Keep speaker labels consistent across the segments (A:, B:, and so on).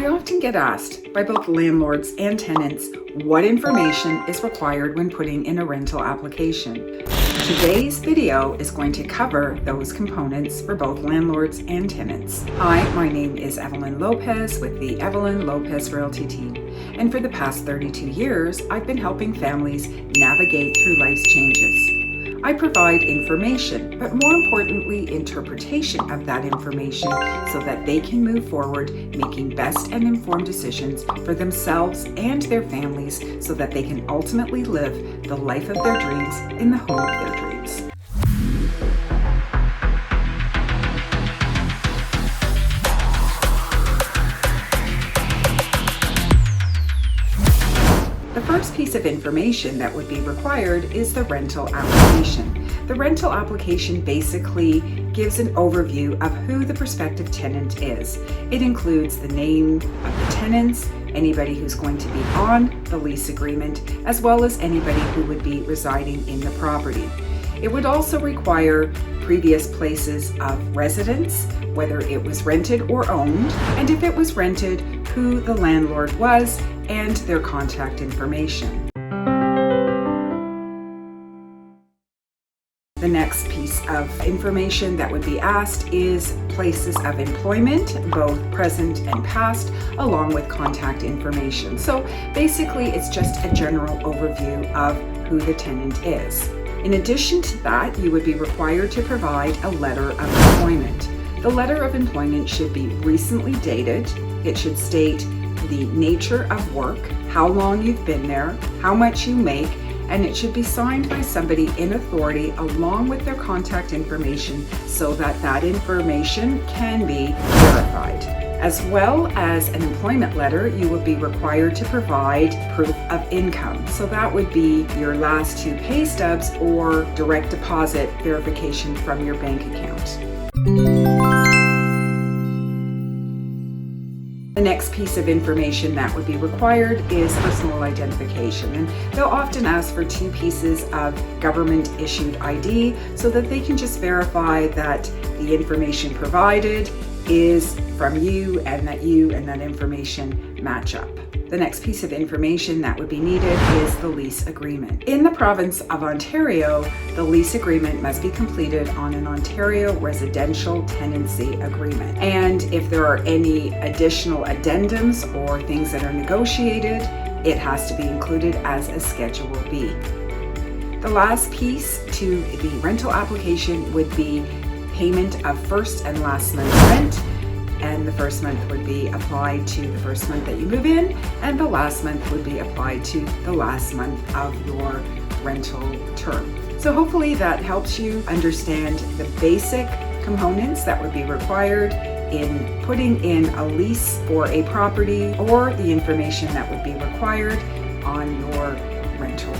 A: I often get asked by both landlords and tenants what information is required when putting in a rental application. Today's video is going to cover those components for both landlords and tenants. Hi, my name is Evelyn Lopes with the Evelyn Lopes Realty team, and for the past 32 years, I've been helping families navigate through life's changes. I provide information, but more importantly, interpretation of that information so that they can move forward, making best and informed decisions for themselves and their families so that they can ultimately live the life of their dreams in the home of their dreams. The first piece of information that would be required is the rental application. The rental application basically gives an overview of who the prospective tenant is. It includes the name of the tenants, anybody who's going to be on the lease agreement, as well as anybody who would be residing in the property. It would also require previous places of residence, whether it was rented or owned, and if it was rented, who the landlord was, and their contact information. The next piece of information that would be asked is places of employment, both present and past, along with contact information. So basically, it's just a general overview of who the tenant is. In addition to that, you would be required to provide a letter of employment. The letter of employment should be recently dated. It should state the nature of work, how long you've been there, how much you make, and it should be signed by somebody in authority along with their contact information so that that information can be verified. As well as an employment letter, you will be required to provide proof of income. So that would be your last two pay stubs or direct deposit verification from your bank account. The next piece of information that would be required is personal identification, and they'll often ask for two pieces of government issued ID so that they can just verify that the information provided is from you and that information match up. The next piece of information that would be needed is the lease agreement. In the province of Ontario, the lease agreement must be completed on an Ontario residential tenancy agreement. And if there are any additional addendums or things that are negotiated, it has to be included as a Schedule B. The last piece to the rental application would be payment of first and last month's rent. And the first month would be applied to the first month that you move in, and the last month would be applied to the last month of your rental term. So hopefully that helps you understand the basic components that would be required in putting in a lease for a property or the information that would be required on your rental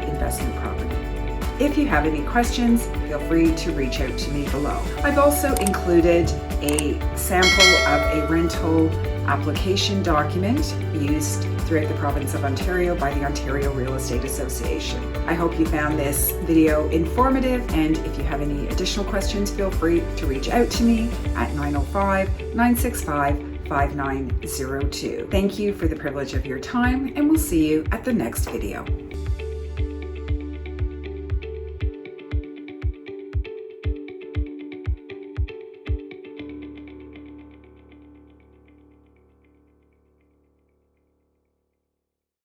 A: investment property. If you have any questions, feel free to reach out to me below. I've also included a sample of a rental application document used throughout the province of Ontario by the Ontario Real Estate Association. I hope you found this video informative, and if you have any additional questions, feel free to reach out to me at 905-965-5902. Thank you for the privilege of your time, and we'll see you at the next video.